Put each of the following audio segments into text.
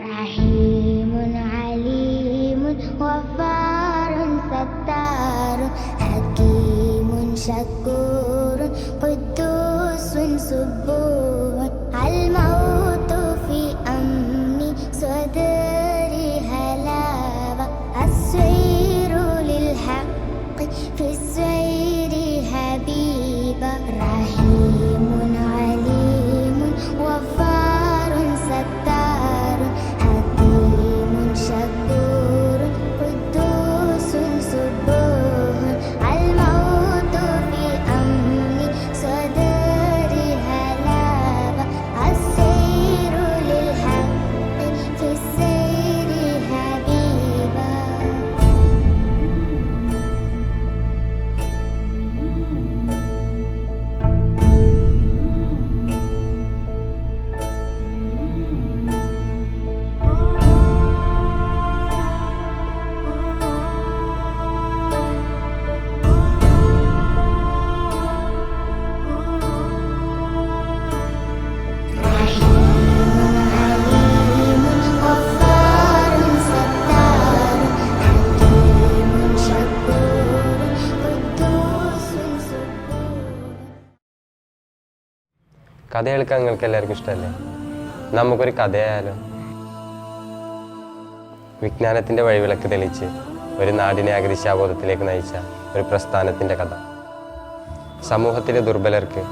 റഹീമുൻ അലീമുൻ ഗഫാറുൻ സത്താറുൻ ഹകീമുൻ ശക്കൂറുൻ ഖുദ്ദൂസുൻ സുബ്ബൂഹുൻ അൽ മൗതു ഫി അംനി സ്വദരി ഹലാവ അസ്വൈറു ലിൽ ഹഖ് ഫി സ്വൈരി ഹബീബ റഹീമുൻ അലീമുൻ ഗഫാറുൻ സത്താറുൻ ഹകീമുൻ ശക്കൂറുൻ ഖുദ്ദൂസുൻ സുബ്ബൂഹുൻ അൽ മൗതു ഫി അംനി സ്വദരി ഹലാവ അസ്വൈറു ലിൽ ഹഖ് ഫി സ്വൈരി ഹബീബ. കഥ കേൾക്കാൻ നിങ്ങൾക്ക് എല്ലാവർക്കും ഇഷ്ടമല്ലേ? നമുക്കൊരു കഥയായാലോ? വിജ്ഞാനത്തിൻ്റെ വഴിവിളക്ക് തെളിച്ച് ഒരു നാടിനെ അഗ്നിശാബോധത്തിലേക്ക് നയിച്ച ഒരു പ്രസ്ഥാനത്തിൻ്റെ കഥ. സമൂഹത്തിലെ ദുർബലർക്ക്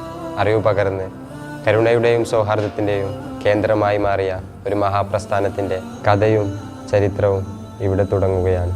അറിവ് പകർന്ന് കരുണയുടെയും സൗഹാർദ്ദത്തിൻ്റെയും കേന്ദ്രമായി മാറിയ ഒരു മഹാപ്രസ്ഥാനത്തിൻ്റെ കഥയും ചരിത്രവും ഇവിടെ തുടങ്ങുകയാണ്.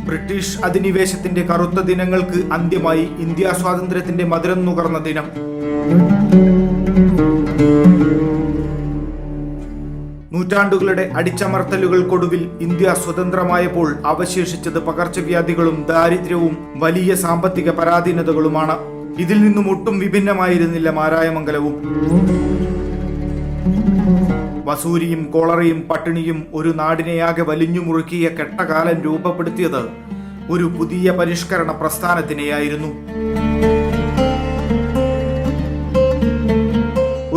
ബ്രിട്ടീഷ് അധിനിവേശത്തിന്റെ കറുത്ത ദിനങ്ങൾക്ക് അന്ത്യമായി ഇന്ത്യ സ്വാതന്ത്ര്യത്തിന്റെ മധുരം നുകർന്ന ദിനം. നൂറ്റാണ്ടുകളുടെ അടിച്ചമർത്തലുകൾക്കൊടുവിൽ ഇന്ത്യ സ്വതന്ത്രമായപ്പോൾ അവശേഷിച്ചത് പകർച്ചവ്യാധികളും ദാരിദ്ര്യവും വലിയ സാമ്പത്തിക പരാധീനതകളുമാണ്. ഇതിൽ നിന്നും ഒട്ടും വിഭിന്നമായിരുന്നില്ല മാരായമംഗലവും. വസൂരിയും കോളറയും പട്ടിണിയും ഒരു നാടിനെയാകെ വലിഞ്ഞു മുറുക്കിയ കെട്ടകാലം രൂപപ്പെടുത്തിയത് ഒരു പുതിയ പരിഷ്കരണ പ്രസ്ഥാനത്തിനെയായിരുന്നു.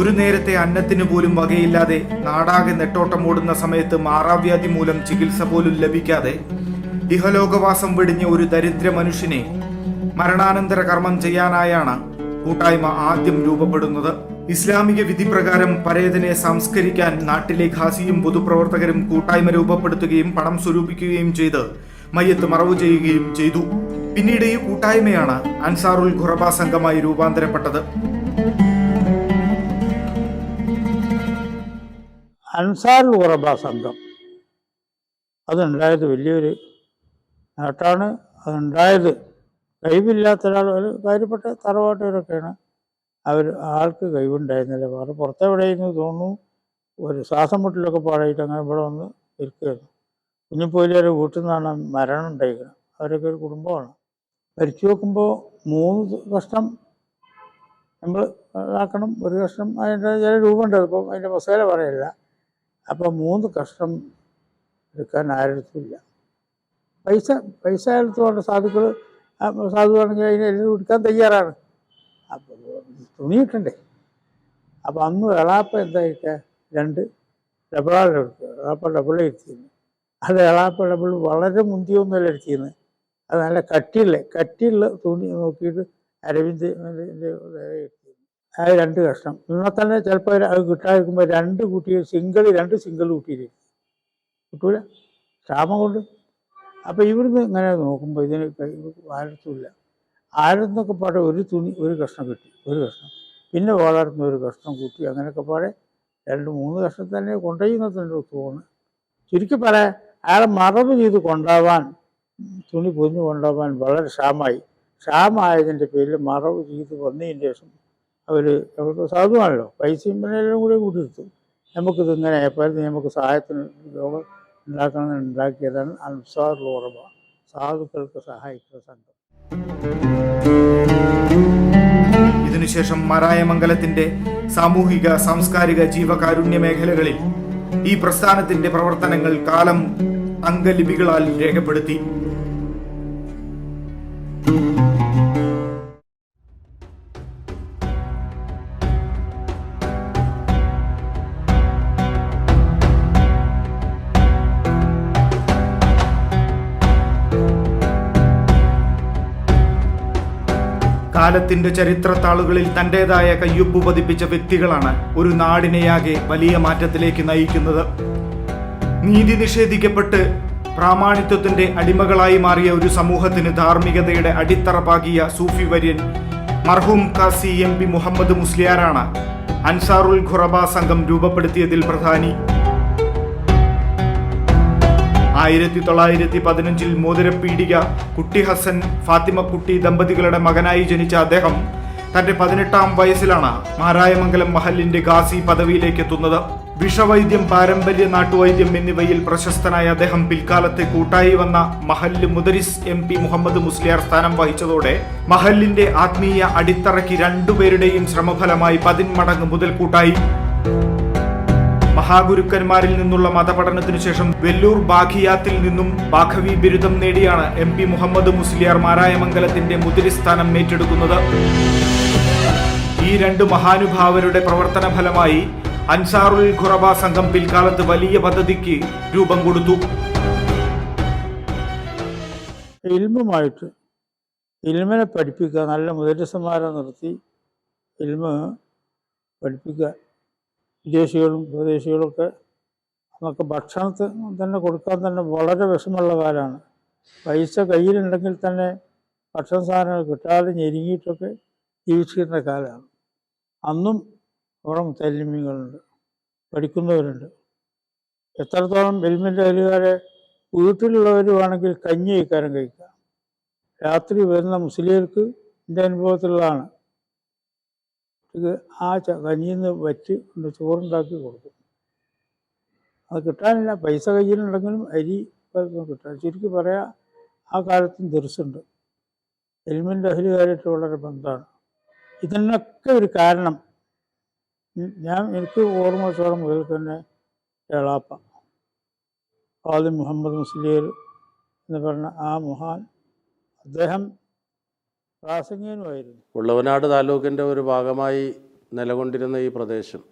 ഒരു നേരത്തെ അന്നത്തിന് പോലും വകയില്ലാതെ നാടാകെ നെട്ടോട്ടമോടുന്ന സമയത്ത് മാറാവ്യാധി മൂലം ചികിത്സ പോലും ലഭിക്കാതെ ഇഹലോകവാസം വെടിഞ്ഞ ഒരു ദരിദ്ര മനുഷ്യനെ മരണാനന്തര കർമ്മം ചെയ്യാനായാണ് കൂട്ടായ്മ ആദ്യം രൂപപ്പെടുന്നത്. ഇസ്ലാമിക വിധി പ്രകാരം പരേതനെ സംസ്കരിക്കാൻ നാട്ടിലെ ഖാസിയും പൊതുപ്രവർത്തകരും കൂട്ടായ്മ രൂപപ്പെടുത്തുകയും പണം സ്വരൂപിക്കുകയും ചെയ്ത് മയ്യത്ത് മറവു ചെയ്യുകയും ചെയ്തു. പിന്നീട് ഈ കൂട്ടായ്മയാണ് അൻസാറുൽ ഖുറബ സംഘമായി രൂപാന്തരപ്പെട്ടത്. അൻസാറുൽ ഖുറബ സംഘം അതുണ്ടായത് വലിയൊരു നേട്ടമാണ്. അതുണ്ടായത് കഴിവില്ലാത്ത ഒരാൾ, ഒരു കാര്യപ്പെട്ട തറവാട്ടുകാരൊക്കെയാണ്. ആൾക്ക് കഴിവുണ്ടായിരുന്നില്ല. വേറെ പുറത്തെവിടെയെന്ന് തോന്നുന്നു ഒരു ശ്വാസം മുട്ടിലൊക്കെ പാടായിട്ട് അങ്ങനെ ഇവിടെ വന്ന് ഇരിക്കുകയായിരുന്നു. കുഞ്ഞിപ്പോയിലൊരു വീട്ടിൽ നിന്നാണ് മരണം ഉണ്ടായിരിക്കുന്നത്. അവരൊക്കെ ഒരു കുടുംബമാണ്. മരിച്ചു നോക്കുമ്പോൾ 3 കഷ്ണം നമ്മൾ ആക്കണം. ഒരു കഷ്ണം അതിൻ്റെ ചില രൂപമുണ്ട്. അതിപ്പം അതിൻ്റെ മസാല പറയില്ല. അപ്പം 3 കഷ്ണം എടുക്കാൻ ആരെടുത്തില്ല. പൈസ എടുത്തുകൊണ്ട് സാധുവാണെങ്കിൽ അതിനെല്ലാം എടുക്കാൻ തയ്യാറാണ്. അപ്പോൾ തുണി കിട്ടണ്ടേ. അപ്പം അന്ന് എളാപ്പ എന്തായിട്ട് 2 ഡബിളാണ് എടുക്കുക. എളാപ്പ ഡബിളെ എടുത്തിരുന്നു. അത് എളാപ്പ ഡബിൾ വളരെ മുന്തിയൊന്നുമല്ല എടുത്തിരുന്നത്. അത് നല്ല കട്ടിയുള്ള തുണി നോക്കിയിട്ട് അരവിന്ദ് എടുത്തിരുന്നു. അത് 2 കഷ്ണം. എന്നാൽ തന്നെ ചിലപ്പോൾ അത് കിട്ടാതിരിക്കുമ്പോൾ 2 കുട്ടികൾ രണ്ട് സിംഗിൾ കൂട്ടിയിട്ട് കിട്ടൂല, ക്ഷാമം കൊണ്ട്. അപ്പം ഇവിടുന്ന് ഇങ്ങനെ നോക്കുമ്പോൾ ഇതിന് ആരത്തുമില്ല. ആരെന്നൊക്കെ പാടെ ഒരു കഷ്ണം കിട്ടി, ഒരു കഷ്ണം. പിന്നെ വളർന്ന ഒരു കഷ്ണം കൂട്ടി. അങ്ങനെയൊക്കെ പാടെ 2-3 കഷ്ണം തന്നെ കൊണ്ടുപോയി തോന്നുന്നു. ചുരുക്കി പറയാൻ അയാളെ മറവ് ചെയ്ത് കൊണ്ടുപോകാൻ, തുണി പൊതിഞ്ഞ് കൊണ്ടുപോകാൻ വളരെ ക്ഷാമമായതിൻ്റെ പേരിൽ മറവ് ചെയ്ത് വന്നതിന് ശേഷം അവർക്ക് സാധുവാണല്ലോ, പൈസയും എല്ലാം കൂടി കൂട്ടിയെടുത്തു. നമുക്കിത് ഇങ്ങനെ ആയപ്പോൾ നമുക്ക് സഹായത്തിന് രോഗം ഉണ്ടാക്കിയതാണ് അൻസാറുൽ ഖുറബ, സാധുക്കൾക്ക് സഹായിക്കുന്ന സംഘം. ഇതിനുശേഷം മാരായമംഗലത്തിന്റെ സാമൂഹിക സാംസ്കാരിക ജീവകാരുണ്യ മേഖലകളിൽ ഈ പ്രസ്ഥാനത്തിന്റെ പ്രവർത്തനങ്ങൾ കാലം അംഗലിപികളാൽ രേഖപ്പെടുത്തി. കാലത്തിന്റെ ചരിത്രത്താളുകളിൽ തൻ്റെതായ കയ്യൊപ്പ് പതിപ്പിച്ച വ്യക്തികളാണ് ഒരു നാടിനെയാകെ വലിയ മാറ്റത്തിലേക്ക് നയിക്കുന്നത്. നീതി നിഷേധിക്കപ്പെട്ട് പ്രാമാണിത്വത്തിന്റെ അടിമകളായി മാറിയ ഒരു സമൂഹത്തിന് ധാർമ്മികതയുടെ അടിത്തറ പാകിയ സൂഫി വര്യൻ മർഹൂം കാസി MP മുഹമ്മദ് മുസ്ലിയാരാണ് അൻസാറുൽ ഖുറബ സംഘം രൂപപ്പെടുത്തിയതിൽ പ്രധാനി. 1915 മോതിരപ്പീടിക കുട്ടി ഹസൻ ഫാത്തിമക്കുട്ടി ദമ്പതികളുടെ മകനായി ജനിച്ച അദ്ദേഹം തന്റെ 18ാം വയസ്സിലാണ് മാരായമംഗലം മഹലിന്റെ ഖാസി പദവിയിലേക്ക് എത്തുന്നത്. വിഷവൈദ്യം, പാരമ്പര്യ നാട്ടുവൈദ്യം എന്നിവയിൽ പ്രശസ്തനായ അദ്ദേഹം പിൽക്കാലത്ത് കൂട്ടായി വന്ന മഹല്ല് മുദരിസ് MP മുഹമ്മദ് മുസ്ലിയാർ സ്ഥാനം വഹിച്ചതോടെ മഹലിന്റെ ആത്മീയ അടിത്തറയ്ക്ക് 2 പേരുടെയും ശ്രമഫലമായി 10 മടങ്ങ് മുതൽ കൂട്ടായി. മഹാഗുരുക്കന്മാരിൽ നിന്നുള്ള മതപഠനത്തിനു ശേഷം വെല്ലൂർ ബാഖിയാത്തിൽ നിന്നും ബാഖവി ബിരുദം നേടിയാണ് MP മുഹമ്മദ് മുസ്ലിയാർ മാരായമംഗലത്തിന്റെ മുദിരി സ്ഥാനം ഏറ്റെടുക്കുന്നത്. ഈ 2 മഹാനുഭാവരുടെ പ്രവർത്തന ഫലമായി അൻസാറുൽ ഖുറബ സംഘം പിൽക്കാലത്ത് വലിയ പദ്ധതിക്ക് രൂപം കൊടുത്തു. ഇൽമിനെ പഠിപ്പിക്കുക, നല്ല മുദരിസന്മാരെ നിർത്തി ഇൽമ് പഠിപ്പിക്കുക. വിദേശികളും സ്വദേശികളൊക്കെ നമുക്ക് ഭക്ഷണത്തിന് തന്നെ കൊടുക്കാൻ തന്നെ വളരെ വിഷമമുള്ള കാലമാണ്. പൈസ കയ്യിലുണ്ടെങ്കിൽ തന്നെ ഭക്ഷണ സാധനങ്ങൾ കിട്ടാതെ ഞെരുങ്ങിയിട്ടൊക്കെ ജീവിച്ചിരുന്ന കാലമാണ്. അന്നും അവിടെ മുത്തല്ലിമീങ്ങളുണ്ട്, പഠിക്കുന്നവരുണ്ട്. എത്രത്തോളം എൽമിൻ്റെ അലുകാരെ വീട്ടിലുള്ളവർ വേണമെങ്കിൽ കഞ്ഞി കഴിക്കാനും കഴിക്കാം. രാത്രി വരുന്ന മുസ്ലിങ്ങൾക്ക് എൻ്റെ അനുഭവത്തിലുള്ളതാണ്, ഇത് ആ കഞ്ഞിയിൽ നിന്ന് വറ്റി ചോറുണ്ടാക്കി കൊടുക്കും. അത് കിട്ടാനില്ല, പൈസ കയ്യിലുണ്ടെങ്കിലും അരി പലതും കിട്ടാൻ. ചുരുക്കി പറയാം, ആ കാലത്തും ദർസുണ്ട്. എൽമിൻ്റെ അഹലുകാരായിട്ട് വളരെ ബന്ധമാണ്. ഇതിനൊക്കെ ഒരു കാരണം എനിക്ക് ഓർമ്മ വെച്ചോളം മുതൽ തന്നെ എളാപ്പ ഖാദി മുഹമ്മദ് മുസ്ലിയാർ എന്ന് പറഞ്ഞ ആ മഹാൻ, അദ്ദേഹം പ്രാസംഗികനുമായിരുന്നു. ഉള്ളവനാട് താലൂക്കിൻ്റെ ഒരു ഭാഗമായി നിലകൊണ്ടിരുന്ന ഈ പ്രദേശം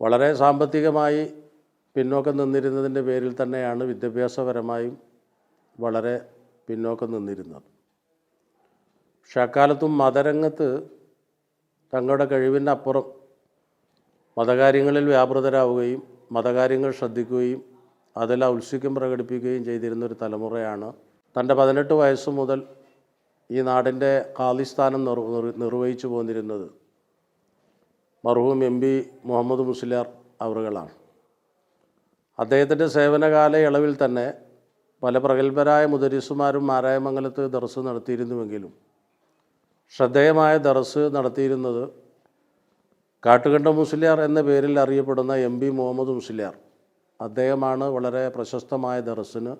വളരെ സാമ്പത്തികമായി പിന്നോക്കം നിന്നിരുന്നതിൻ്റെ പേരിൽ തന്നെയാണ് വിദ്യാഭ്യാസപരമായും വളരെ പിന്നോക്കം നിന്നിരുന്നത്. പക്ഷെ അക്കാലത്തും മതരംഗത്ത് തങ്ങളുടെ കഴിവിനപ്പുറം മതകാര്യങ്ങളിൽ വ്യാപൃതരാവുകയും മതകാര്യങ്ങൾ ശ്രദ്ധിക്കുകയും അതിൽ ഔത്സുക്യം പ്രകടിപ്പിക്കുകയും ചെയ്തിരുന്നൊരു തലമുറയാണ് തൻ്റെ 18 വയസ്സ് മുതൽ ഈ നാടിൻ്റെ ഖാദിസ്ഥാനം നിർവഹിച്ചു പോന്നിരുന്നത് മർഹൂം MP മുഹമ്മദ് മുസ്ലിയാർ അവറുകളാണ്. അദ്ദേഹത്തിൻ്റെ സേവനകാല ഇളവിൽ തന്നെ പല പ്രഗത്ഭരായ മുദരിസുമാരും മാരായമംഗലത്ത് ദർസ് നടത്തിയിരുന്നുവെങ്കിലും ശ്രദ്ധേയമായ ദർസ് നടത്തിയിരുന്നത് കാട്ടുകണ്ടം മുസ്ലിയാർ എന്ന പേരിൽ അറിയപ്പെടുന്ന MP മുഹമ്മദ് മുസ്ലിയാർ. അദ്ദേഹമാണ് വളരെ പ്രശസ്തമായ ദർസിന്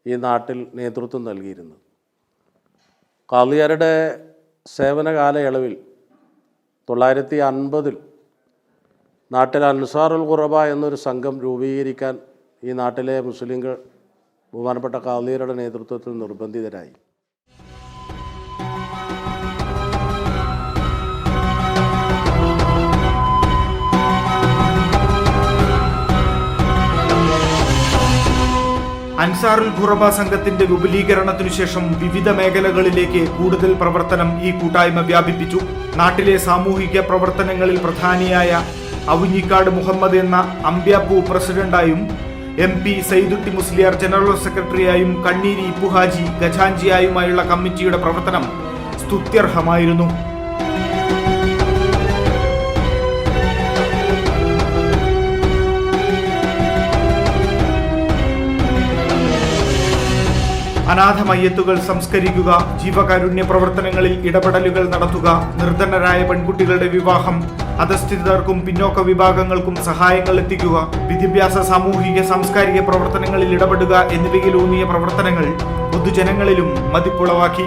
ഈ നാട്ടിൽ നേതൃത്വം നൽകിയിരുന്നത്. ഖാദിയാരുടെ സേവന കാലയളവിൽ 1950 നാട്ടിൽ അൻസാറുൽ ഖുറബ എന്നൊരു സംഘം രൂപീകരിക്കാൻ ഈ നാട്ടിലെ മുസ്ലിങ്ങൾ ബഹുമാനപ്പെട്ട ഖാദിയാരുടെ നേതൃത്വത്തിൽ നിർബന്ധിതരായി. അൻസാറുൽ ഖുറബ സംഘത്തിന്റെ വിപുലീകരണത്തിനു ശേഷം വിവിധ മേഖലകളിലേക്ക് കൂടുതൽ പ്രവർത്തനം ഈ കൂട്ടായ്മ വ്യാപിപ്പിച്ചു. നാട്ടിലെ സാമൂഹിക പ്രവർത്തനങ്ങളിൽ പ്രധാനിയായ അവുഞ്ഞിക്കാട് മുഹമ്മദ് എന്ന അമ്പ്യാപ്പു പ്രസിഡന്റായും MP സൈദുട്ടി മുസ്ലിയാർ ജനറൽ സെക്രട്ടറിയായും കണ്ണീരി ഇപ്പുഹാജി ഖജാൻജിയായുമായുള്ള കമ്മിറ്റിയുടെ പ്രവർത്തനം സ്തുത്യർഹമായിരുന്നു. അനാഥ മയ്യത്തുകൾ സംസ്കരിക്കുക, ജീവകാരുണ്യ പ്രവർത്തനങ്ങളിൽ ഇടപെടലുകൾ നടത്തുക, നിർധനരായ പെൺകുട്ടികളുടെ വിവാഹം, അധസ്ഥിതർക്കും പിന്നോക്ക വിഭാഗങ്ങൾക്കും സഹായങ്ങൾ എത്തിക്കുക, വിദ്യാഭ്യാസ സാമൂഹിക സാംസ്കാരിക പ്രവർത്തനങ്ങളിൽ ഇടപെടുക എന്നിവയിലൂന്നിയ പ്രവർത്തനങ്ങൾ പൊതുജനങ്ങളിലും മതിപ്പുളവാക്കി.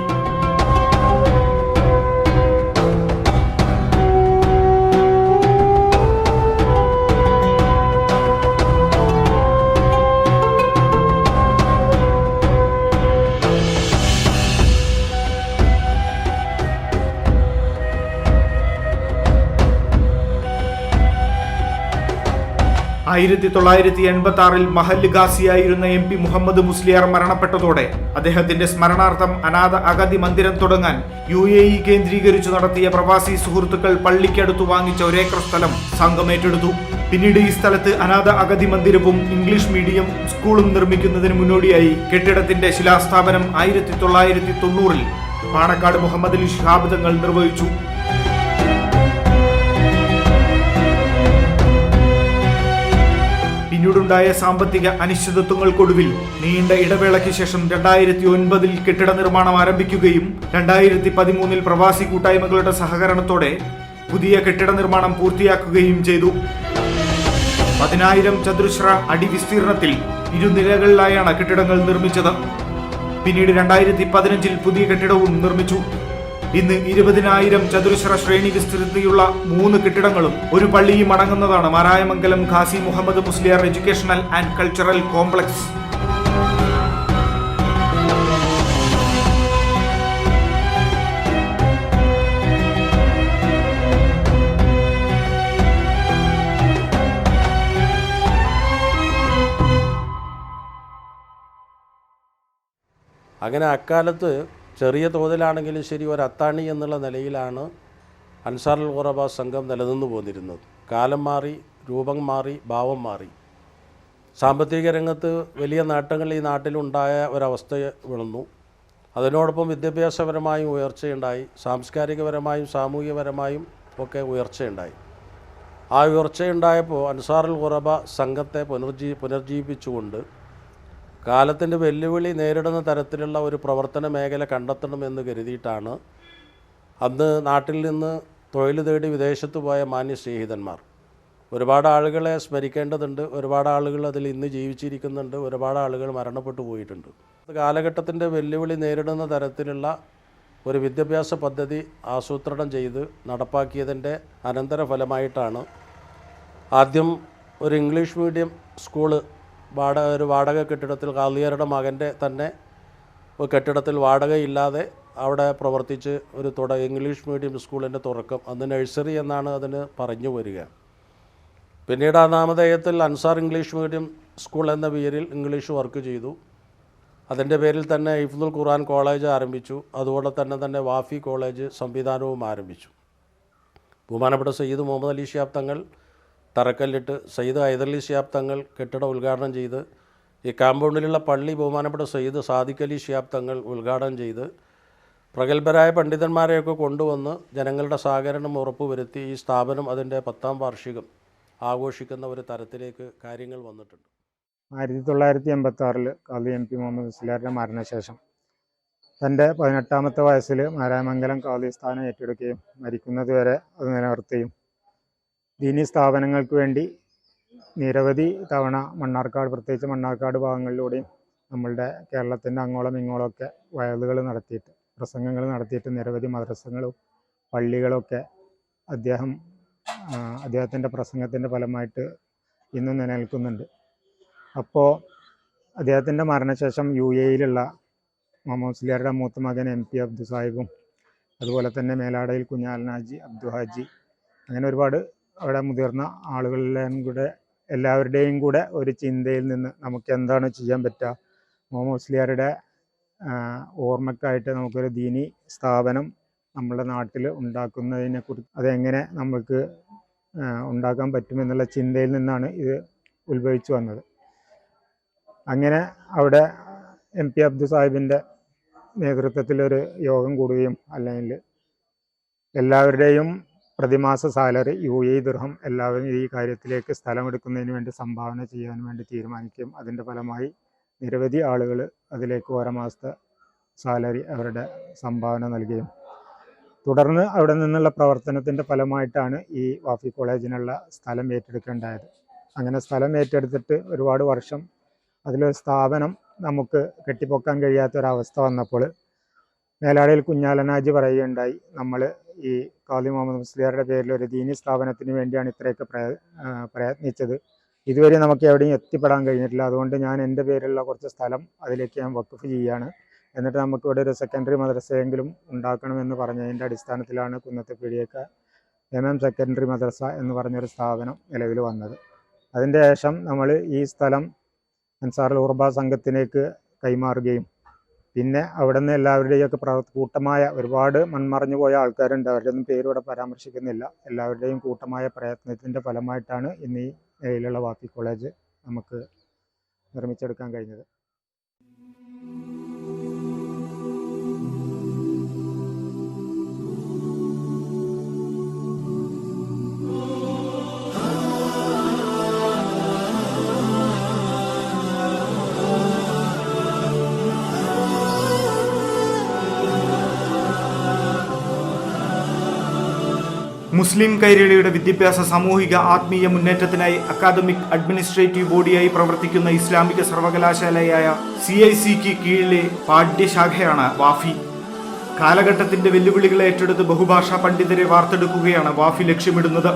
ആയിരത്തി 1986 മഹല്ല് ഗാസിയായിരുന്ന MP മുഹമ്മദ് മുസ്ലിയാർ മരണപ്പെട്ടതോടെ അദ്ദേഹത്തിന്റെ സ്മരണാർത്ഥം അനാഥ അഗതി മന്ദിരം തുടങ്ങാൻ UAE കേന്ദ്രീകരിച്ചു നടത്തിയ പ്രവാസി സുഹൃത്തുക്കൾ പള്ളിക്കടുത്തു വാങ്ങിച്ച 1 ഏക്കർ സ്ഥലം സംഘം ഏറ്റെടുത്തു. പിന്നീട് ഈ സ്ഥലത്ത് അനാഥ അഗതി മന്ദിരവും ഇംഗ്ലീഷ് മീഡിയം സ്കൂളും നിർമ്മിക്കുന്നതിന് മുന്നോടിയായി കെട്ടിടത്തിന്റെ ശിലാസ്ഥാപനം 1990 പാണക്കാട് മുഹമ്മദ് അലി ശിഹാബ് തങ്ങൾ നിർവഹിച്ചു. പിന്നീടുണ്ടായ സാമ്പത്തിക അനിശ്ചിതത്വങ്ങൾക്കൊടുവിൽ നീണ്ട ഇടവേളയ്ക്ക് ശേഷം 2009 കെട്ടിട നിർമ്മാണം ആരംഭിക്കുകയും 2013 പ്രവാസി കൂട്ടായ്മകളുടെ സഹകരണത്തോടെ പുതിയ കെട്ടിട നിർമ്മാണം പൂർത്തിയാക്കുകയും ചെയ്തു. 10,000 ചതുരശ്ര അടി വിസ്തീർണത്തിൽ 2 നിലകളിലായാണ് കെട്ടിടങ്ങൾ നിർമ്മിച്ചത്. പിന്നീട് 2015 പുതിയ കെട്ടിടവും നിർമ്മിച്ചു. ഇന്ന് 20,000 ചതുരശ്ര ശ്രേണി വിസ്തൃതിയുള്ള 3 കെട്ടിടങ്ങളും ഒരു പള്ളിയും അടങ്ങുന്നതാണ് Marayamangalam Khasi Muhammad Musliyar educational and cultural complex. അങ്ങനെ അക്കാലത്ത് ചെറിയ തോതിലാണെങ്കിലും ശരി ഒരു അത്താണി എന്നുള്ള നിലയിലാണ് അൻസാറുൽ ഖുറബ സംഘം നിലനിന്നു പോന്നിരുന്നത്. കാലം മാറി, രൂപം മാറി, ഭാവം മാറി. സാമ്പത്തിക രംഗത്ത് വലിയ നേട്ടങ്ങൾ ഈ നാട്ടിലുണ്ടായ ഒരവസ്ഥ വന്നു. അതിനോടൊപ്പം വിദ്യാഭ്യാസപരമായും ഉയർച്ചയുണ്ടായി, സാംസ്കാരികപരമായും സാമൂഹികപരമായും ഒക്കെ ഉയർച്ചയുണ്ടായി. ആ ഉയർച്ചയുണ്ടായപ്പോൾ അൻസാറുൽ ഖുറബ സംഘത്തെ പുനർജീവിപ്പിച്ചുകൊണ്ട് കാലത്തിൻ്റെ വെല്ലുവിളി നേരിടുന്ന തരത്തിലുള്ള ഒരു പ്രവർത്തന മേഖല കണ്ടെത്തണമെന്ന് കരുതിയിട്ടാണ് അന്ന് നാട്ടിൽ നിന്ന് തൊഴിൽ തേടി വിദേശത്ത് പോയ മാന്യ സ്നേഹിതന്മാർ. ഒരുപാട് ആളുകളെ സ്മരിക്കേണ്ടതുണ്ട്. ഒരുപാട് ആളുകൾ അതിൽ ഇന്ന് ജീവിച്ചിരിക്കുന്നുണ്ട്. ഒരുപാട് ആളുകൾ മരണപ്പെട്ടു പോയിട്ടുണ്ട്. കാലഘട്ടത്തിൻ്റെ വെല്ലുവിളി നേരിടുന്ന തരത്തിലുള്ള ഒരു വിദ്യാഭ്യാസ പദ്ധതി ആസൂത്രണം ചെയ്ത് നടപ്പാക്കിയതിൻ്റെ അനന്തരഫലമായിട്ടാണ് ആദ്യം ഒരു ഇംഗ്ലീഷ് മീഡിയം സ്കൂള് ഒരു വാടക കെട്ടിടത്തിൽ ഖാദിയാരുടെ മകൻ്റെ തന്നെ ഒരു കെട്ടിടത്തിൽ വാടകയില്ലാതെ അവിടെ പ്രവർത്തിച്ച് ഒരു ഇംഗ്ലീഷ് മീഡിയം സ്കൂളിൻ്റെ തുടക്കം. അന്ന് നഴ്സറി എന്നാണ് അതിന് പറഞ്ഞു വരിക. പിന്നീട് ആ നാമധേയത്തിൽ അൻസാർ ഇംഗ്ലീഷ് മീഡിയം സ്കൂൾ എന്ന പേരിൽ ഇംഗ്ലീഷ് വർക്ക് ചെയ്തു. അതിൻ്റെ പേരിൽ തന്നെ ഹിഫ്ദുൽ ഖുർആൻ കോളേജ് ആരംഭിച്ചു. അതുപോലെ തന്നെ വാഫി കോളേജ് സംവിധാനവും ആരംഭിച്ചു. ബഹുമാനപ്പെട്ട സയ്യിദ് മുഹമ്മദ് അലി ശിഹാബ് തങ്ങൾ തറക്കല്ലിട്ട് സയ്യിദ് ഹൈദരലി ശിഹാബ് തങ്ങൾ കെട്ടിടം ഉദ്ഘാടനം ചെയ്ത് ഈ കാമ്പൗണ്ടിലുള്ള പള്ളി ബഹുമാനപ്പെട്ട സയ്യിദ് സാദിഖ് അലി ശിഹാബ് തങ്ങൾ ഉദ്ഘാടനം ചെയ്ത് പ്രഗത്ഭരായ പണ്ഡിതന്മാരെയൊക്കെ കൊണ്ടുവന്ന് ജനങ്ങളുടെ സഹകരണം ഉറപ്പുവരുത്തി ഈ സ്ഥാപനം അതിൻ്റെ 10ാം വാർഷികം ആഘോഷിക്കുന്ന ഒരു തരത്തിലേക്ക് കാര്യങ്ങൾ വന്നിട്ടുണ്ട്. 1986 ഖാദി MP മുഹമ്മദ് മുസ്ലിയാരുടെ മരണശേഷം തൻ്റെ 18ാമത്തെ വയസ്സിൽ മാരാമംഗലം ഖാദി സ്ഥാനം ഏറ്റെടുക്കുകയും മരിക്കുന്നതുവരെ അത് നിലനിർത്തുകയും ദീനീ സ്ഥാപനങ്ങൾക്ക് വേണ്ടി നിരവധി തവണ മണ്ണാർക്കാട്, പ്രത്യേകിച്ച് മണ്ണാർക്കാട് ഭാഗങ്ങളിലൂടെയും നമ്മളുടെ കേരളത്തിൻ്റെ അങ്ങോളം ഇങ്ങോളമൊക്കെ വയലുകൾ നടത്തിയിട്ട് പ്രസംഗങ്ങൾ നടത്തിയിട്ട് നിരവധി മദ്രസകളും പള്ളികളൊക്കെ അദ്ദേഹത്തിൻ്റെ പ്രസംഗത്തിൻ്റെ ഫലമായിട്ട് ഇന്നും നിലനിൽക്കുന്നുണ്ട്. അപ്പോൾ അദ്ദേഹത്തിൻ്റെ മരണശേഷം UAE-യിലുള്ള മുഹമ്മദ് മുസ്ലിയാരുടെ മൂത്ത മകൻ MP അബ്ദു സാഹിബും അതുപോലെ തന്നെ മേലാടയിൽ കുഞ്ഞാലൻ ഹാജി, അബ്ദു ഹാജി, അങ്ങനെ ഒരുപാട് അവിടെ മുതിർന്ന എല്ലാവരുടെയും കൂടെ ഒരു ചിന്തയിൽ നിന്ന് നമുക്ക് എന്താണ് ചെയ്യാൻ പറ്റുക, മുഹമ്മദ് മുസ്ലിയാരുടെ ഓർമ്മക്കായിട്ട് നമുക്കൊരു ദീനി സ്ഥാപനം നമ്മുടെ നാട്ടിൽ ഉണ്ടാക്കുന്നതിനെക്കുറിച്ച് അതെങ്ങനെ നമുക്ക് ഉണ്ടാക്കാൻ പറ്റുമെന്നുള്ള ചിന്തയിൽ നിന്നാണ് ഇത് ഉത്ഭവിച്ചു വന്നത്. അങ്ങനെ അവിടെ MP അബ്ദു സാഹിബിൻ്റെ നേതൃത്വത്തിലൊരു യോഗം കൂടുകയും അല്ലെങ്കിൽ എല്ലാവരുടെയും പ്രതിമാസ സാലറി UAE ദിർഹം എല്ലാവരും ഈ കാര്യത്തിലേക്ക് സ്ഥലമെടുക്കുന്നതിന് വേണ്ടി സംഭാവന ചെയ്യാൻ വേണ്ടി തീരുമാനിക്കുകയും അതിൻ്റെ ഫലമായി നിരവധി ആളുകൾ അതിലേക്ക് ഓരോ മാസത്തെ സാലറി അവരുടെ സംഭാവന നൽകുകയും തുടർന്ന് അവിടെ നിന്നുള്ള പ്രവർത്തനത്തിൻ്റെ ഫലമായിട്ടാണ് ഈ വാഫി കോളേജിനുള്ള സ്ഥലം ഏറ്റെടുക്കേണ്ടത്. അങ്ങനെ സ്ഥലം ഏറ്റെടുത്തിട്ട് ഒരുപാട് വർഷം അതിലൊരു സ്ഥാപനം നമുക്ക് കെട്ടിപ്പൊക്കാൻ കഴിയാത്തൊരവസ്ഥ വന്നപ്പോൾ മേലാടയിൽ കുഞ്ഞാലനാജി പറയുകയുണ്ടായി, നമ്മൾ ഈ ഖാദി മുഹമ്മദ് മുസ്ലിയാരുടെ പേരിൽ ഒരു ദീനി സ്ഥാപനത്തിന് വേണ്ടിയാണ് ഇത്രയൊക്കെ പ്രയത്നിച്ചത്. ഇതുവരെ നമുക്ക് എവിടെയും എത്തിപ്പെടാൻ കഴിഞ്ഞിട്ടില്ല. അതുകൊണ്ട് ഞാൻ എൻ്റെ പേരിലുള്ള കുറച്ച് സ്ഥലം അതിലേക്ക് ഞാൻ വഖഫ് ചെയ്യുകയാണ്. എന്നിട്ട് നമുക്കിവിടെ ഒരു സെക്കൻഡറി മദ്രസയെങ്കിലും ഉണ്ടാക്കണമെന്ന് പറഞ്ഞതിൻ്റെ അടിസ്ഥാനത്തിലാണ് കുന്നത്തുപീടിയേക്ക MM സെക്കൻഡറി മദ്രസ എന്ന് പറഞ്ഞൊരു സ്ഥാപനം നിലവിൽ വന്നത്. അതിൻ്റെ ശേഷം നമ്മൾ ഈ സ്ഥലം അൻസാറുൽ ഖുറബ സംഘത്തിലേക്ക് കൈമാറുകയും പിന്നെ അവിടെ നിന്ന് എല്ലാവരുടെയൊക്കെ കൂട്ടമായ ഒരുപാട് മൺമറഞ്ഞു പോയ ആൾക്കാരുണ്ട്, അവരുടെ ഒന്നും പേരിവിടെ പരാമർശിക്കുന്നില്ല. എല്ലാവരുടെയും കൂട്ടമായ പ്രയത്നത്തിൻ്റെ ഫലമായിട്ടാണ് ഇന്ന് ഈ നിലയിലുള്ള വാഫി കോളേജ് നമുക്ക് നിർമ്മിച്ചെടുക്കാൻ കഴിഞ്ഞത്. മുസ്ലിം കൈരളിയുടെ വിദ്യാഭ്യാസ, സാമൂഹിക, ആത്മീയ മുന്നേറ്റത്തിനായി അക്കാദമിക് അഡ്മിനിസ്ട്രേറ്റീവ് ബോഡിയായി പ്രവർത്തിക്കുന്ന ഇസ്ലാമിക സർവകലാശാലയായ CIC-ക്ക് കീഴിലെ പാഠ്യശാഖയാണ് വാഫി. കാലഘട്ടത്തിന്റെ വെല്ലുവിളികളെ ഏറ്റെടുത്ത് ബഹുഭാഷാ പണ്ഡിതരെ വാർത്തെടുക്കുകയാണ് വാഫി ലക്ഷ്യമിടുന്നത്.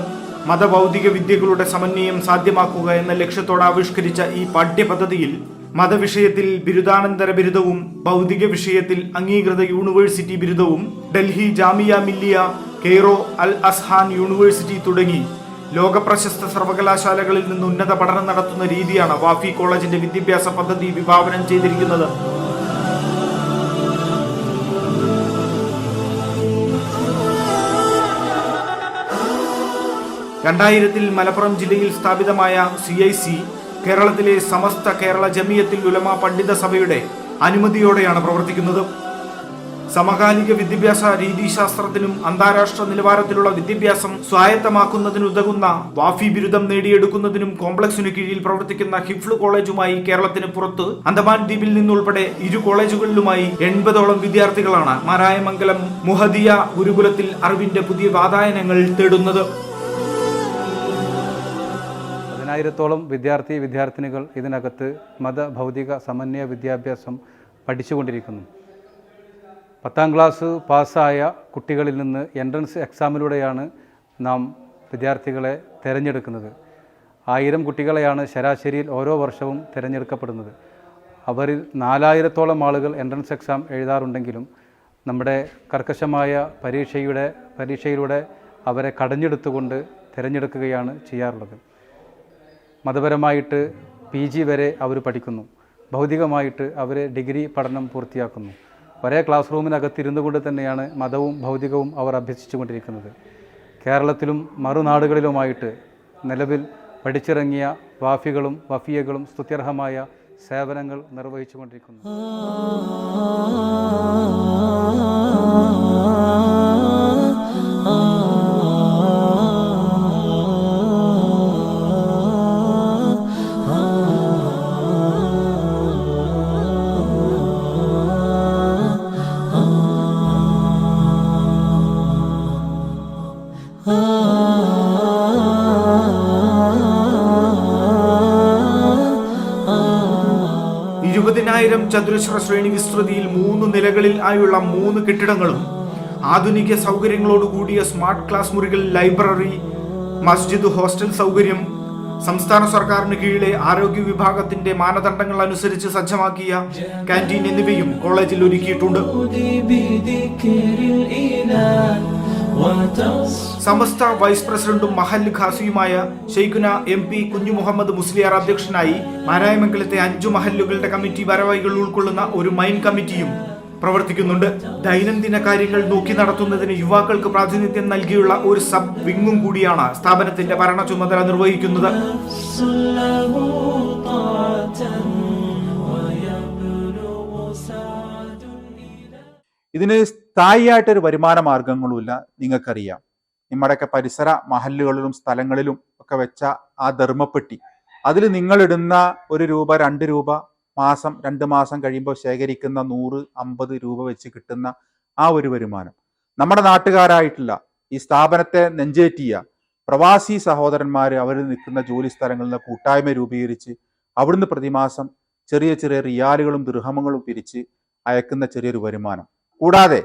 മതഭൗതിക വിദ്യകളുടെ സമന്വയം സാധ്യമാക്കുക എന്ന ലക്ഷ്യത്തോടെ ആവിഷ്കരിച്ച ഈ പാഠ്യപദ്ധതിയിൽ മതവിഷയത്തിൽ ബിരുദാനന്തര ബിരുദവും ഭൗതിക വിഷയത്തിൽ അംഗീകൃത യൂണിവേഴ്സിറ്റി ബിരുദവും ഡൽഹി ജാമിയ മില്ലിയ, കെയ്റോ, അൽ അസ്ഹാൻ യൂണിവേഴ്സിറ്റി തുടങ്ങി ലോകപ്രശസ്ത സർവകലാശാലകളിൽ നിന്ന് ഉന്നത പഠനം നടത്തുന്ന രീതിയാണ് വാഫി കോളേജിന്റെ വിദ്യാഭ്യാസ പദ്ധതി വിഭാവനം ചെയ്തിരിക്കുന്നത്. 2000 മലപ്പുറം ജില്ലയിൽ സ്ഥാപിതമായ CIC കേരളത്തിലെ സമസ്ത കേരള ജമിയത്തുൽ ഉലമ പണ്ഡിത സഭയുടെ അനുമതിയോടെയാണ് പ്രവർത്തിക്കുന്നത്. സമകാലിക വിദ്യാഭ്യാസ രീതിശാസ്ത്രത്തിനും അന്താരാഷ്ട്ര നിലവാരത്തിലുള്ള വിദ്യാഭ്യാസം സ്വായത്തമാക്കുന്നതിനുതകുന്ന വാഫി ബിരുദം നേടിയെടുക്കുന്നതിനും കോംപ്ലക്സിനു കീഴിൽ പ്രവർത്തിക്കുന്ന ഹിഫ്ലു കോളേജുമായി കേരളത്തിന് പുറത്ത് അന്തമാൻ ദ്വീപിൽ നിന്നുൾപ്പെടെ 2 കോളേജുകളിലുമായി 80ഓളം വിദ്യാർത്ഥികളാണ് മാരായമംഗലം മുഹദിയ ഗുരുകുലത്തിൽ അറിവിന്റെ പുതിയ വാതായനങ്ങൾ തേടുന്നത്. 10,000-ഓളം വിദ്യാർത്ഥിനികൾ ഇതിനകത്ത് മതഭൗതിക സമന്വയ വിദ്യാഭ്യാസം പഠിച്ചുകൊണ്ടിരിക്കുന്നു. 10ാം ക്ലാസ് പാസ്സായ കുട്ടികളിൽ നിന്ന് എൻട്രൻസ് എക്സാമിലൂടെയാണ് നാം വിദ്യാർത്ഥികളെ തിരഞ്ഞെടുക്കുന്നത്. 1000 കുട്ടികളെയാണ് ശരാശരിയിൽ ഓരോ വർഷവും തിരഞ്ഞെടുക്കപ്പെടുന്നത്. അവരിൽ 4000-ഓളം ആളുകൾ എൻട്രൻസ് എക്സാം എഴുതാറുണ്ടെങ്കിലും നമ്മുടെ കർക്കശമായ പരീക്ഷയിലൂടെ അവരെ കടഞ്ഞെടുത്തുകൊണ്ട് തിരഞ്ഞെടുക്കുകയാണ് ചെയ്യാറുള്ളത്. മതപരമായിട്ട് PG വരെ അവർ പഠിക്കുന്നു. ഭൗതികമായിട്ട് അവർ ഡിഗ്രി പഠനം പൂർത്തിയാക്കുന്നു. ഒരേ ക്ലാസ് റൂമിനകത്തിരുന്നു കൊണ്ട് തന്നെയാണ് മതവും ഭൗതികവും അവർ അഭ്യസിച്ചു കൊണ്ടിരിക്കുന്നത്. കേരളത്തിലും മറുനാടുകളിലുമായിട്ട് നിലവിൽ പഠിച്ചിറങ്ങിയ വാഫികളും വഫിയകളും സ്തുത്യർഹമായ സേവനങ്ങൾ നിർവഹിച്ചു കൊണ്ടിരിക്കുന്നു. ചതുരശ്ര ശ്രേണി വിസ്തൃതിയിൽ 3 നിലകളിൽ ആയുള്ള 3 കെട്ടിടങ്ങളും ആധുനിക സൗകര്യങ്ങളോടുകൂടിയ സ്മാർട്ട് ക്ലാസ് മുറികൾ, ലൈബ്രറി, മസ്ജിദ്, ഹോസ്റ്റൽ സൗകര്യം, സംസ്ഥാന സർക്കാരിന് കീഴിലെ ആരോഗ്യ വിഭാഗത്തിന്റെ മാനദണ്ഡങ്ങൾ അനുസരിച്ച് സജ്ജമാക്കിയ കാന്റീൻ എന്നിവയും കോളേജിൽ ഒരുക്കിയിട്ടുണ്ട്. സമസ്ത വൈസ് പ്രസിഡന്റും മഹല്ല് ഖാസിയുമായ ഷെയ്ഖുന MP കുഞ്ഞു മുഹമ്മദ് മുസ്ലിയാർ അധ്യക്ഷനായി മാരായമംഗലത്തെ 5 മഹല്ലുകളുടെ കമ്മിറ്റി ഭാരവാഹികൾ ഉൾക്കൊള്ളുന്ന ഒരു മൈൻ കമ്മിറ്റിയും പ്രവർത്തിക്കുന്നുണ്ട്. ദൈനംദിന കാര്യങ്ങൾ നോക്കി നടത്തുന്നതിന് യുവാക്കൾക്ക് പ്രാതിനിധ്യം നൽകിയുള്ള ഒരു സബ് വിങ്ങും കൂടിയാണ് സ്ഥാപനത്തിന്റെ ഭരണ ചുമതല നിർവഹിക്കുന്നത്. ഇതിന് സ്ഥായിയായിട്ടൊരു വരുമാന മാർഗങ്ങളുമില്ല. നിങ്ങൾക്കറിയാം, നമ്മുടെയൊക്കെ പരിസര മഹല്ലുകളിലും സ്ഥലങ്ങളിലും ഒക്കെ വെച്ച ആ ധർമ്മപ്പെട്ടി, അതിൽ നിങ്ങളിടുന്ന 1 രൂപ 2 രൂപ മാസം 2 മാസം കഴിയുമ്പോൾ ശേഖരിക്കുന്ന 100-50 രൂപ വെച്ച് കിട്ടുന്ന ആ ഒരു വരുമാനം നമ്മുടെ നാട്ടുകാരായിട്ടുള്ള ഈ സ്ഥാപനത്തെ നെഞ്ചേറ്റിയ പ്രവാസി സഹോദരന്മാർ അവർ നിൽക്കുന്ന ജോലി സ്ഥലങ്ങളിൽ നിന്ന് കൂട്ടായ്മ രൂപീകരിച്ച് അവിടുന്ന് പ്രതിമാസം ചെറിയ ചെറിയ റിയാലുകളും ദിർഹമുകളും പിരിച്ച് അയക്കുന്ന ചെറിയൊരു വരുമാനം. കൂടാതെ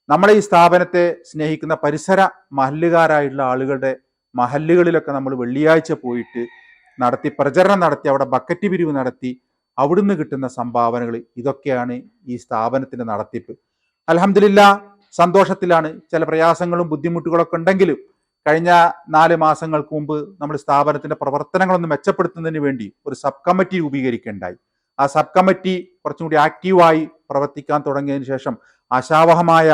നമ്മളെ ഈ സ്ഥാപനത്തെ സ്നേഹിക്കുന്ന പരിസര മഹല്ലുകാരായിട്ടുള്ള ആളുകളുടെ മഹല്ലുകളിലൊക്കെ നമ്മൾ വെള്ളിയാഴ്ച പോയിട്ട് പ്രചരണം നടത്തി അവിടെ ബക്കറ്റ് പിരിവ് നടത്തി അവിടുന്ന് കിട്ടുന്ന സംഭാവനകൾ, ഇതൊക്കെയാണ് ഈ സ്ഥാപനത്തിന്റെ നടത്തിപ്പ്. അൽഹംദുലില്ലാ സന്തോഷത്തിലാണ്. ചില പ്രയാസങ്ങളും ബുദ്ധിമുട്ടുകളൊക്കെ ഉണ്ടെങ്കിലും കഴിഞ്ഞ 4 മാസങ്ങൾക്ക് മുമ്പ് നമ്മൾ സ്ഥാപനത്തിന്റെ പ്രവർത്തനങ്ങളൊന്ന് മെച്ചപ്പെടുത്തുന്നതിന് വേണ്ടി ഒരു സബ് കമ്മിറ്റി രൂപീകരിക്കുകയുണ്ടായി. ആ സബ് കമ്മിറ്റി കുറച്ചും കൂടി ആക്റ്റീവായി പ്രവർത്തിക്കാൻ തുടങ്ങിയതിന് ശേഷം ആശാവഹമായ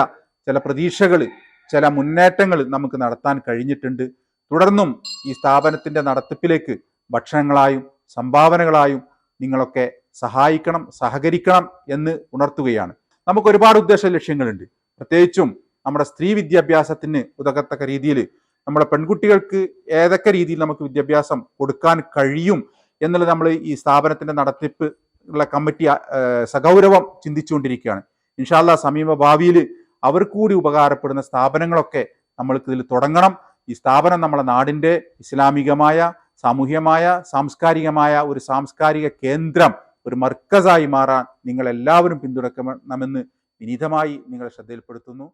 ചില പ്രതീക്ഷകൾ, ചില മുന്നേറ്റങ്ങൾ നമുക്ക് നടത്താൻ കഴിഞ്ഞിട്ടുണ്ട്. തുടർന്നും ഈ സ്ഥാപനത്തിന്റെ നടത്തിപ്പിലേക്ക് ഭക്ഷണങ്ങളായും സംഭാവനകളായും നിങ്ങളൊക്കെ സഹായിക്കണം, സഹകരിക്കണം എന്ന് ഉണർത്തുകയാണ്. നമുക്ക് ഒരുപാട് ഉദ്ദേശ ലക്ഷ്യങ്ങളുണ്ട്. പ്രത്യേകിച്ചും നമ്മുടെ സ്ത്രീ വിദ്യാഭ്യാസത്തിന് ഉതകത്തക്ക രീതിയിൽ നമ്മുടെ പെൺകുട്ടികൾക്ക് ഏതൊക്കെ രീതിയിൽ നമുക്ക് വിദ്യാഭ്യാസം കൊടുക്കാൻ കഴിയും എന്നുള്ളത് നമ്മൾ ഈ സ്ഥാപനത്തിന്റെ നടത്തിപ്പ് ഉള്ള കമ്മിറ്റി സഗൗരവം ചിന്തിച്ചുകൊണ്ടിരിക്കുകയാണ്. ഇൻഷാ അല്ലാഹ് സമീപ ഭാവിയിൽ അവർക്ക് കൂടി ഉപകാരപ്പെടുന്ന സ്ഥാപനങ്ങളൊക്കെ നമ്മൾക്ക് ഇതിൽ തുടങ്ങണം. ഈ സ്ഥാപനം നമ്മളെ നാടിൻ്റെ ഇസ്ലാമികമായ, സാമൂഹ്യമായ, സാംസ്കാരികമായ ഒരു സാംസ്കാരിക കേന്ദ്രം, ഒരു മർക്കസായി മാറാൻ നിങ്ങൾ എല്ലാവരും പിന്തുണക്കണമെന്ന് വിനീതമായി നിങ്ങളെ ശ്രദ്ധയിൽപ്പെടുത്തുന്നു.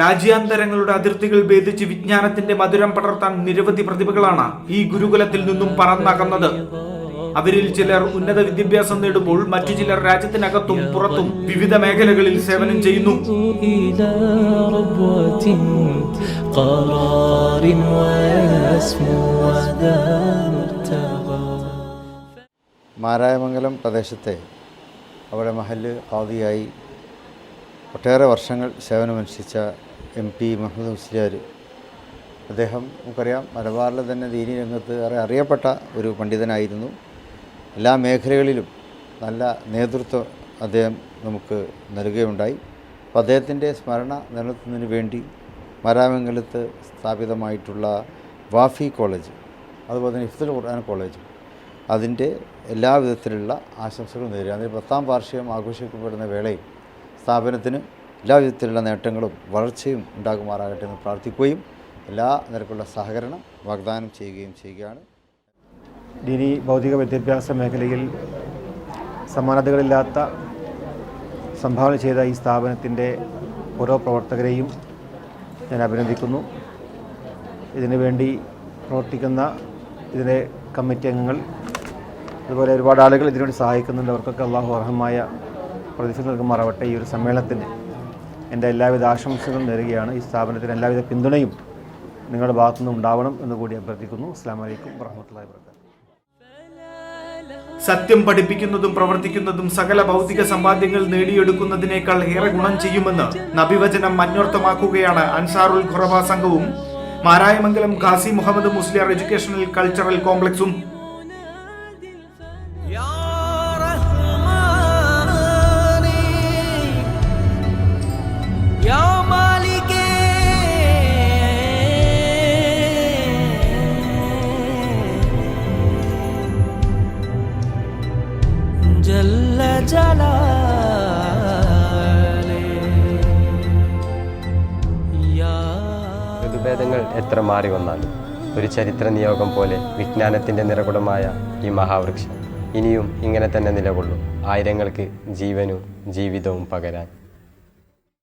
രാജ്യാന്തരങ്ങളുടെ അതിർത്തികൾ ഭേദിച്ച് വിജ്ഞാനത്തിന്റെ മധുരം പടർത്താൻ നിരവധി പ്രതിഭകളാണ് ഈ ഗുരുകുലത്തിൽ നിന്നും പറന്നകന്നത്. അവരിൽ ചിലർ ഉന്നത വിദ്യാഭ്യാസം നേടുമ്പോൾ മറ്റു ചിലർ രാജ്യത്തിനകത്തും പുറത്തും വിവിധ മേഖലകളിൽ സേവനം ചെയ്യുന്നു. മാരായമംഗലം പ്രദേശത്തെ അവിടെ മഹല്ല് ഖാദിയായി ഒട്ടേറെ വർഷങ്ങൾ സേവനമനുഷ്ഠിച്ച MP മുഹമ്മദ് മുസ്ലിയാർ, അദ്ദേഹം നമുക്കറിയാം മലബാറിലെ തന്നെ ദീനി രംഗത്ത് ഏറെ അറിയപ്പെട്ട ഒരു പണ്ഡിതനായിരുന്നു. എല്ലാ മേഖലകളിലും നല്ല നേതൃത്വം അദ്ദേഹം നമുക്ക് നൽകുകയുണ്ടായി. അപ്പോൾ അദ്ദേഹത്തിൻ്റെ സ്മരണ നിലനിർത്തുന്നതിന് വേണ്ടി മാരാമംഗലത്ത് സ്ഥാപിതമായിട്ടുള്ള വാഫി കോളേജ്, അതുപോലെ തന്നെ ഹിഫ്ദുൽ ഖുർആൻ കോളേജ്, അതിൻ്റെ എല്ലാവിധത്തിലുള്ള ആശംസകളും നേരുക. അതിന് 10ാം വാർഷികം ആഘോഷിക്കപ്പെടുന്ന വേളയിൽ സ്ഥാപനത്തിന് എല്ലാവിധത്തിലുള്ള നേട്ടങ്ങളും വളർച്ചയും ഉണ്ടാകുമാറാകട്ടെ എന്ന് പ്രാർത്ഥിക്കുകയും എല്ലാ നിരക്കുള്ള സഹകരണം വാഗ്ദാനം ചെയ്യുകയാണ്. ദീനി ഭൗതിക വിദ്യാഭ്യാസ മേഖലയിൽ സമാനതകളില്ലാത്ത സംഭാവന ചെയ്ത ഈ സ്ഥാപനത്തിൻ്റെ ഓരോ പ്രവർത്തകരെയും ഞാൻ അഭിനന്ദിക്കുന്നു. ഇതിനു വേണ്ടി പ്രവർത്തിക്കുന്ന ഇതിലെ കമ്മിറ്റി അംഗങ്ങൾ, അതുപോലെ ഒരുപാട് ആളുകൾ ഇതിനുവേണ്ടി സഹായിക്കുന്നുണ്ട്. അവർക്കൊക്കെ അള്ളാഹു അർഹമായ പ്രതിഫലം നൽകുമാറാവട്ടെ. ഈ ഒരു സമ്മേളനത്തിന് എൻ്റെ എല്ലാവിധ ആശംസകളും നേരുകയാണ്. ഈ സ്ഥാപനത്തിന് എല്ലാവിധ പിന്തുണയും നിങ്ങളുടെ ഭാഗത്തുനിന്നും ഉണ്ടാവണം എന്ന് കൂടി അഭ്യർത്ഥിക്കുന്നു. അസ്സലാമു അലൈക്കും വറഹ്മത്തുള്ളാഹി വബറകാതുഹു. സത്യം പഠിപ്പിക്കുന്നതും പ്രവർത്തിക്കുന്നതും സകല ഭൗതിക സമ്പാദ്യങ്ങൾ നേടിയെടുക്കുന്നതിനേക്കാൾ ഏറെ ഗുണം ചെയ്യുമെന്ന് നബിവചനം അന്വർത്ഥമാക്കുകയാണ് അൻസാറുൽ ഖുറബ സംഘവും മാരായമംഗലം ഖാസി മുഹമ്മദ് മുസ്ലിയാർ എഡ്യൂക്കേഷണൽ കൾച്ചറൽ കോംപ്ലക്സും. ഋതുഭേദങ്ങൾ എത്ര മാറി വന്നാലും ഒരു ചരിത്ര നിയോഗം പോലെ വിജ്ഞാനത്തിൻ്റെ നിറകുടമായ ഈ മഹാവൃക്ഷം ഇനിയും ഇങ്ങനെ തന്നെ നിലകൊള്ളും, ആയിരങ്ങൾക്ക് ജീവനും ജീവിതവും പകരാൻ.